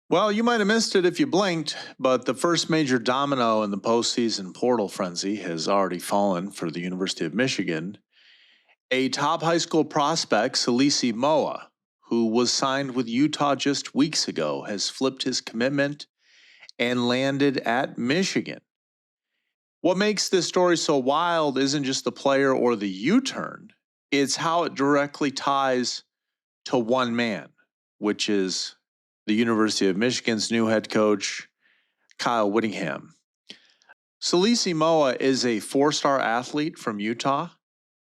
Well, you might have missed it if you blinked, but the first major domino in the postseason portal frenzy has already fallen for the University of Michigan. A top high school prospect, Salesi Moa, who was signed with Utah just weeks ago, has flipped his commitment and landed at Michigan. What makes this story so wild isn't just the player or the U-turn, it's how it directly ties to one man, which is the University of Michigan's new head coach, Kyle Whittingham. Salesi Moa is a four-star athlete from Utah.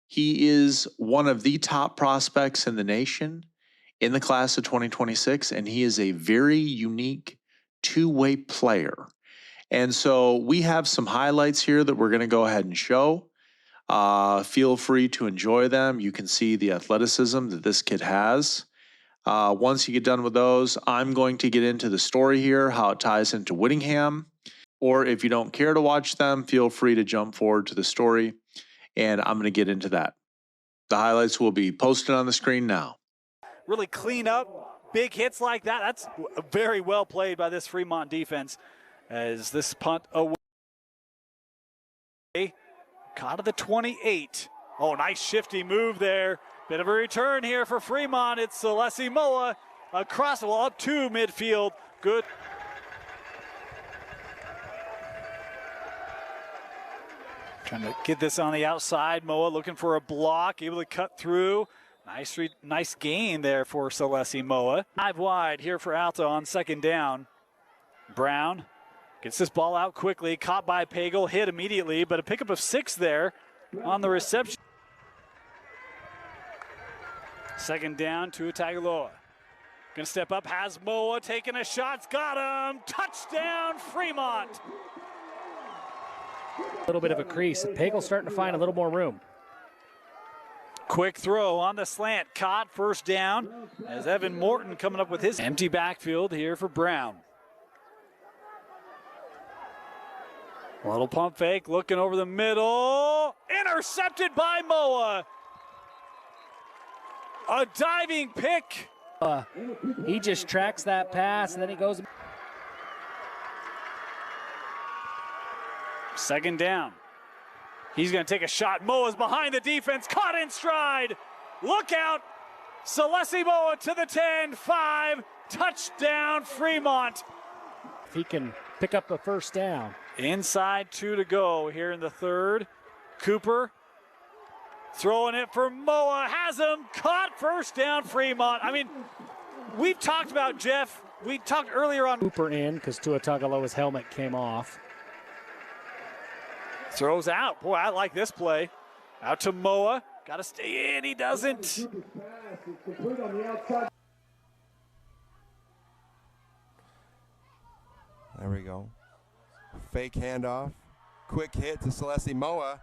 He is one of the top prospects in the nation in the class of 2026, and he is a very unique two-way player. And so we have some highlights here that we're going to go ahead and show. Feel free to enjoy them. You can see the athleticism that this kid has. Once you get done with those, I'm going to get into the story here, how it ties into Whittingham. Or if you don't care to watch them, feel free to jump forward to the story, and I'm going to get into that. The highlights will be posted on the screen now. Really clean up big hits like that. That's very well played by this Fremont defense as this punt away. Caught at the 28. Oh, nice shifty move there. Bit of a return here for Fremont. It's Salesi Moa across the wall up to midfield. Good. Trying to get this on the outside. Moa looking for a block, able to cut through. Nice gain there for Salesi Moa. 5 wide here for Alta on second down. Brown gets this ball out quickly, caught by Pagel, hit immediately, but a pickup of 6 there on the reception. Second down to Tagaloa. Gonna step up, has Moa taking a shot, got him, touchdown Fremont. A little bit of a crease. Pagel's starting to find a little more room. Quick throw on the slant, caught, first down, as Evan Morton coming up with his empty backfield here for Brown. A little pump fake, looking over the middle, intercepted by Moa. A diving pick. He just tracks that pass, and then he goes. Second down. He's going to take a shot. Moa's behind the defense, caught in stride. Look out. Salesi Moa to the 10, 5, touchdown Fremont. If he can pick up the first down. Inside 2 to go here in the third. Cooper throwing it for Moa, has him, caught, first down Fremont. I mean, we've talked about, Jeff, we talked earlier on. Cooper in because Tua Tagovailoa's helmet came off. Throws out. Boy, I like this play. Out to Moa. Got to stay in. He doesn't. There we go. Fake handoff. Quick hit to Salesi Moa.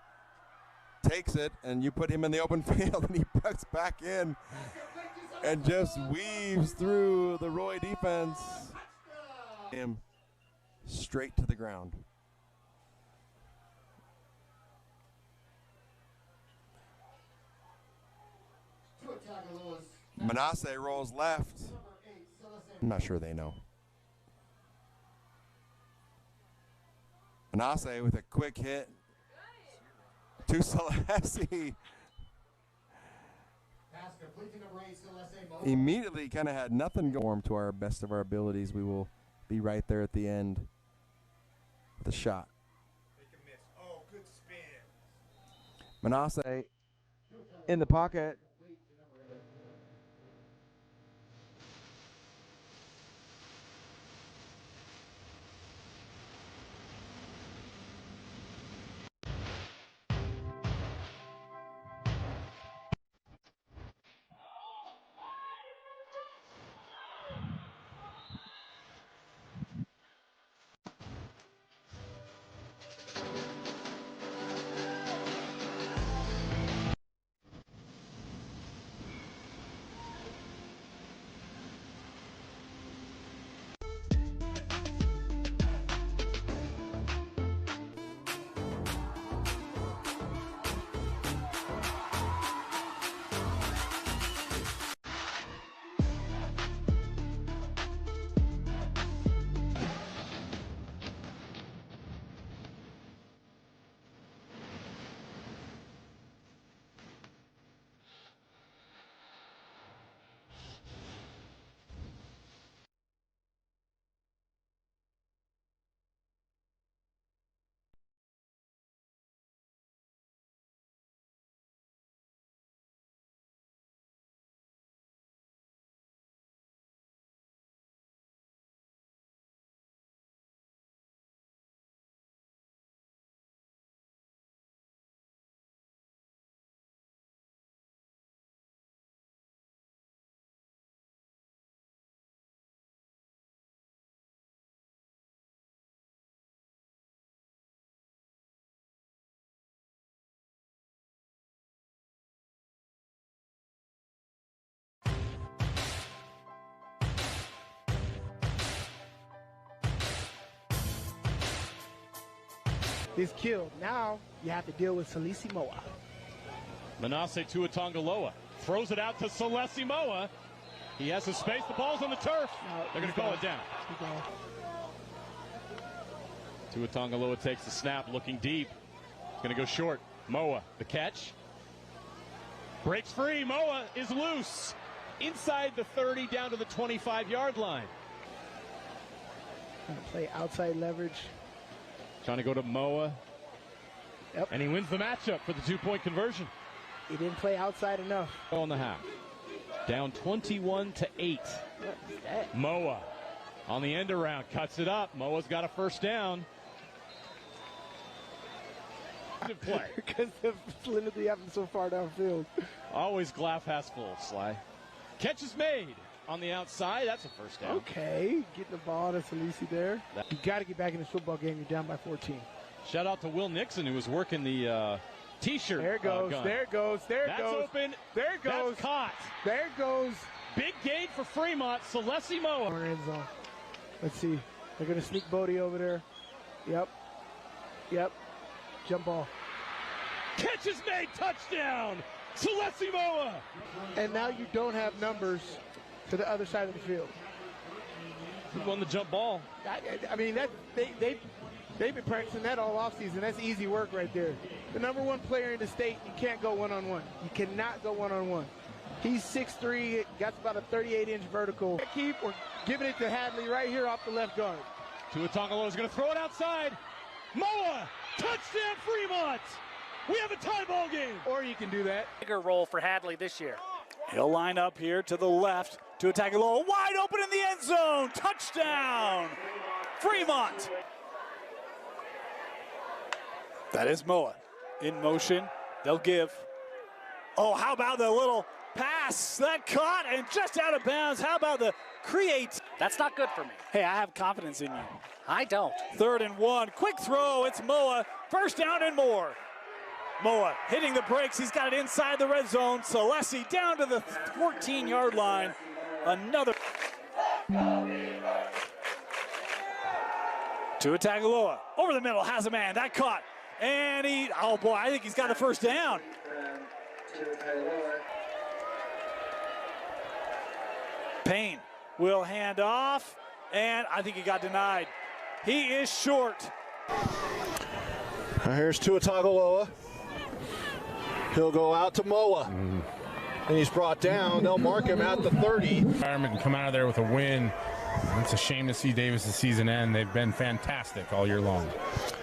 Takes it, and you put him in the open field, and he puts back in and just weaves through the Roy defense. Him straight to the ground. Manasseh rolls left. I'm not sure they know. Manasseh with a quick hit to Salesi. Immediately kind of had nothing going to our best of our abilities. We will be right there at the end with a shot. Oh, good spin. Manasseh in the pocket. is killed. Now you have to deal with Salesi Moa. Manasseh Tuatongaloa throws it out to Salesi Moa. He has his space. The ball's on the turf. No, they're going to call it down. Keep going. Tuatongaloa takes the snap, looking deep. Going to go short. Moa, the catch. Breaks free. Moa is loose. Inside the 30, down to the 25-yard line. Trying to play outside leverage. Trying to go to Moa. Yep. And he wins the matchup for the two-point conversion. He didn't play outside enough. On the half. Down 21-8. Moa on the end around, cuts it up. Moa's got a first down. Play. Because the solidity happened so far downfield. Always glass half full, Sly. Catch is made on the outside. That's a first down. Okay, getting the ball to Salesi there. You got to get back in this football game. You're down by 14. Shout out to Will Nixon, who was working the T-shirt. There it goes. Gun. There it goes. There it That's goes. open. There it goes. That's caught. There it goes. Big gain for Fremont. Salesi Moa. Corner end zone. Let's see. They're going to sneak Bodie over there. Yep. Yep. Jump ball. Catch is made. Touchdown. Salesi Moa. And now you don't have numbers to the other side of the field. He won the jump ball. I mean, that they've been practicing that all offseason. That's easy work right there. The number one player in the state, you can't go one-on-one. You cannot go one-on-one. He's 6'3", got about a 38-inch vertical. We're giving it to Hadley right here off the left guard. Tuatongaloa is going to throw it outside. Moa, touchdown Fremont. We have a tie ball game. Or you can do that. Bigger role for Hadley this year. He'll line up here to the left to attack a little wide open in the end zone. Touchdown, Fremont. That is Moa in motion. They'll give. Oh, how about the little pass that caught and just out of bounds? How about the create? That's not good for me. Hey, I have confidence in you. I don't. 3rd and 1. Quick throw. It's Moa. First down and more. Moa hitting the brakes. He's got it inside the red zone. Salesi down to the 14-yard line. Another. Tuatongaloa over the middle. Has a man. That caught. And oh boy, I think he's got the first down. Payne will hand off. And I think he got denied. He is short. Here's Tuatongaloa. He'll go out to Moa. And he's brought down. They'll mark him at the 30. Environment and come out of there with a win. It's a shame to see Davis' season end. They've been fantastic all year long.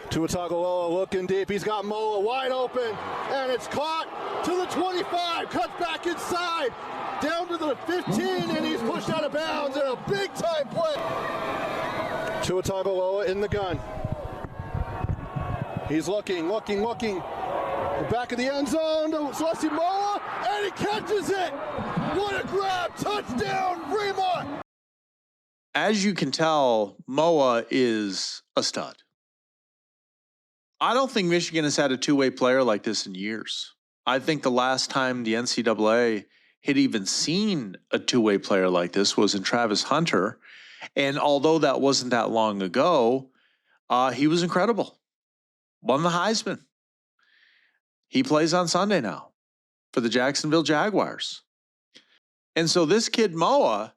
Tuatongaloa looking deep. He's got Moa wide open. And it's caught to the 25. Cuts back inside. Down to the 15. And he's pushed out of bounds in a big-time play. Tuatongaloa in the gun. He's looking. The back of the end zone to Salesi Moa, and he catches it. What a grab. Touchdown, Fremont. As you can tell, Moa is a stud. I don't think Michigan has had a two-way player like this in years. I think the last time the NCAA had even seen a two-way player like this was in Travis Hunter. And although that wasn't that long ago, he was incredible. Won the Heisman. He plays on Sunday now for the Jacksonville Jaguars. And so this kid, Moa,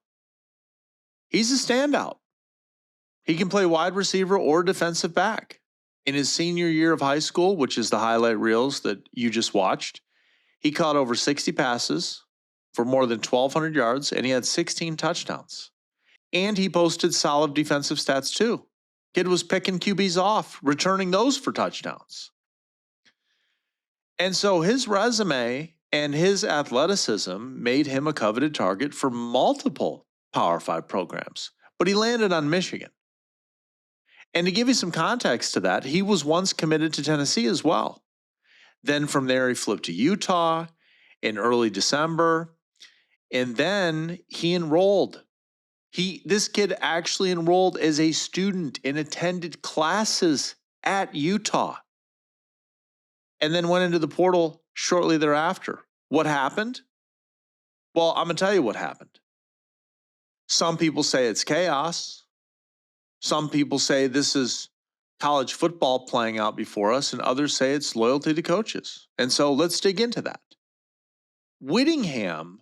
he's a standout. He can play wide receiver or defensive back. In his senior year of high school, which is the highlight reels that you just watched, he caught over 60 passes for more than 1,200 yards, and he had 16 touchdowns. And he posted solid defensive stats too. Kid was picking QBs off, returning those for touchdowns. And so his resume and his athleticism made him a coveted target for multiple Power 5 programs. But he landed on Michigan. And to give you some context to that, he was once committed to Tennessee as well. Then from there, he flipped to Utah in early December. And then he enrolled. This kid actually enrolled as a student and attended classes at Utah. And then went into the portal shortly thereafter. What happened? Well, I'm going to tell you what happened. Some people say it's chaos. Some people say this is college football playing out before us, and others say it's loyalty to coaches. And so let's dig into that. Whittingham,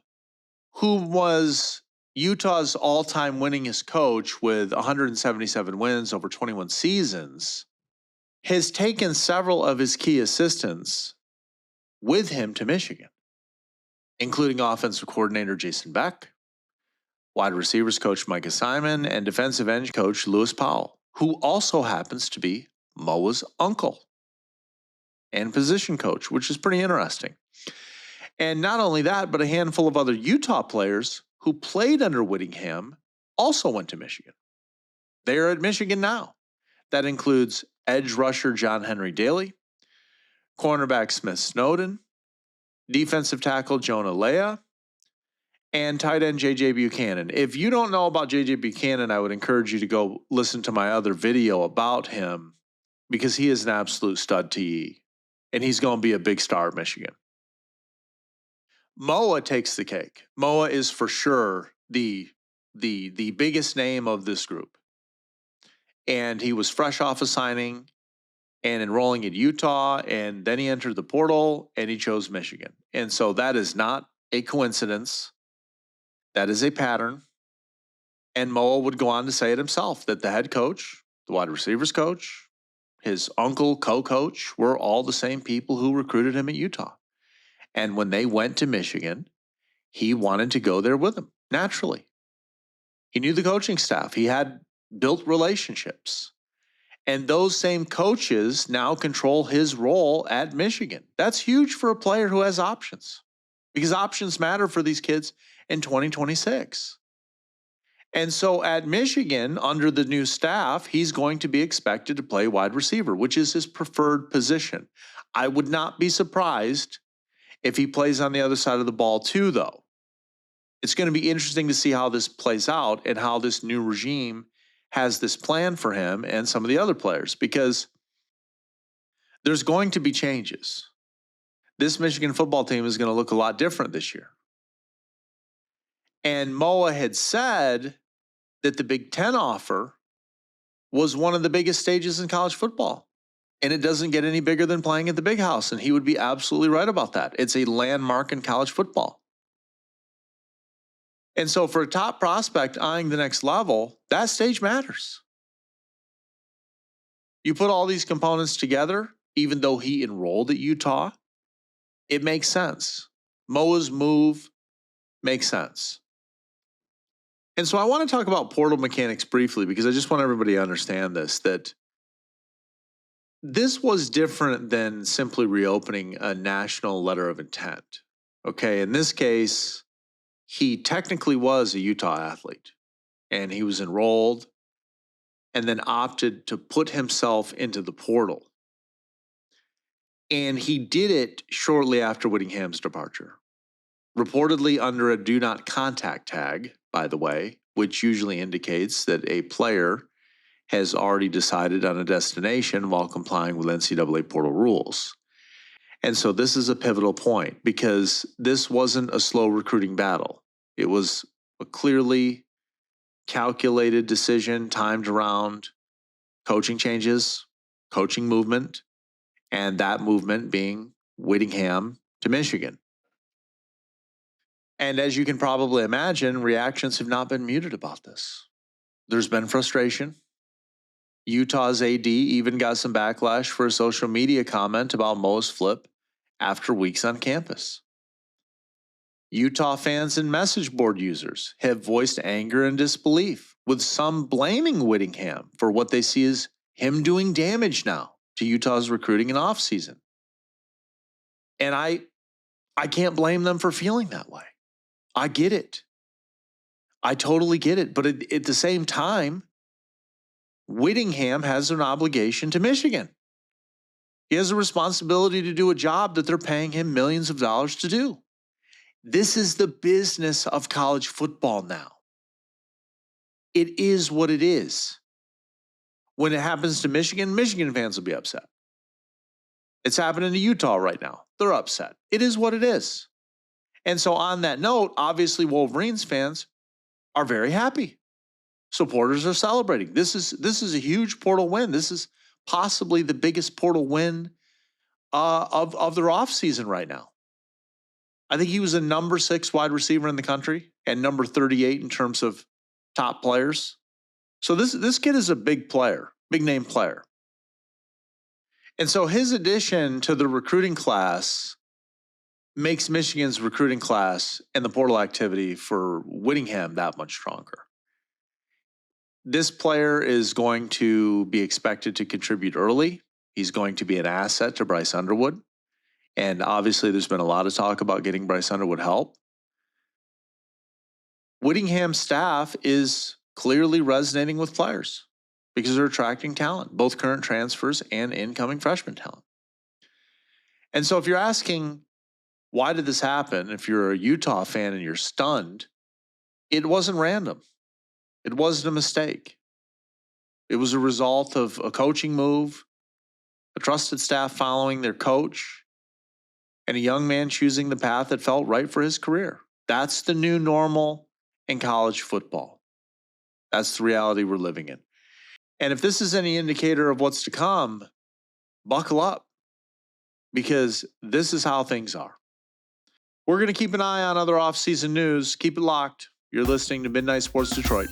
who was Utah's all-time winningest coach with 177 wins over 21 seasons, has taken several of his key assistants with him to Michigan, including offensive coordinator Jason Beck, wide receivers coach Micah Simon, and defensive end coach Lewis Powell, who also happens to be Moa's uncle and position coach, which is pretty interesting. And not only that, but a handful of other Utah players who played under Whittingham also went to Michigan. They are at Michigan now. That includes edge rusher John Henry Daly, cornerback Smith Snowden, defensive tackle Jonah Leah, and tight end J.J. Buchanan. If you don't know about J.J. Buchanan, I would encourage you to go listen to my other video about him, because he is an absolute stud TE, and he's going to be a big star at Michigan. Moa takes the cake. Moa is for sure the biggest name of this group. And he was fresh off a signing and enrolling at Utah, and then he entered the portal and he chose Michigan. And so that is not a coincidence. That is a pattern. And Moa would go on to say it himself, that the head coach, the wide receivers coach, his uncle, co-coach, were all the same people who recruited him at Utah. And when they went to Michigan, he wanted to go there with them, naturally. He knew the coaching staff. He had built relationships. And those same coaches now control his role at Michigan. That's huge for a player who has options, because options matter for these kids in 2026. And so at Michigan, under the new staff, he's going to be expected to play wide receiver, which is his preferred position. I would not be surprised if he plays on the other side of the ball too, though. It's going to be interesting to see how this plays out and how this new regime has this plan for him and some of the other players, because there's going to be changes. This Michigan football team is going to look a lot different this year. And Moa had said that the Big Ten offer was one of the biggest stages in college football. And it doesn't get any bigger than playing at the Big House. And he would be absolutely right about that. It's a landmark in college football. And so for a top prospect eyeing the next level, that stage matters. You put all these components together, even though he enrolled at Utah, it makes sense. Moa's move makes sense. And so I want to talk about portal mechanics briefly, because I just want everybody to understand this, that this was different than simply reopening a national letter of intent. Okay, in this case, he technically was a Utah athlete, and he was enrolled and then opted to put himself into the portal. And he did it shortly after Whittingham's departure, reportedly under a do not contact tag, by the way, which usually indicates that a player has already decided on a destination while complying with NCAA portal rules. And so this is a pivotal point, because this wasn't a slow recruiting battle. It was a clearly calculated decision, timed around coaching changes, coaching movement, and that movement being Whittingham to Michigan. And as you can probably imagine, reactions have not been muted about this. There's been frustration. Utah's AD even got some backlash for a social media comment about Moa's flip after weeks on campus. Utah fans and message board users have voiced anger and disbelief, with some blaming Whittingham for what they see as him doing damage now to Utah's recruiting and offseason. And I can't blame them for feeling that way. I get it. I totally get it. But at the same time, Whittingham has an obligation to Michigan. He has a responsibility to do a job that they're paying him millions of dollars to do. This is the business of college football now. It is what it is. When it happens to Michigan, Michigan fans will be upset. It's happening to Utah right now. They're upset. It is what it is. And so on that note, obviously Wolverines fans are very happy. Supporters are celebrating. This is a huge portal win. This is possibly the biggest portal win of their offseason right now. I think he was a number 6 wide receiver in the country and number 38 in terms of top players. So this kid is a big player, big name player. And so his addition to the recruiting class makes Michigan's recruiting class and the portal activity for Whittingham that much stronger. This player is going to be expected to contribute early. He's going to be an asset to Bryce Underwood. And obviously there's been a lot of talk about getting Bryce Underwood help. Whittingham's staff is clearly resonating with players because they're attracting talent, both current transfers and incoming freshman talent. And so if you're asking, why did this happen? If you're a Utah fan and you're stunned, it wasn't random. It wasn't a mistake. It was a result of a coaching move, a trusted staff following their coach, and a young man choosing the path that felt right for his career. That's the new normal in college football. That's the reality we're living in. And if this is any indicator of what's to come, buckle up, because this is how things are. We're going to keep an eye on other off-season news. Keep it locked. You're listening to Midnight Sports Detroit.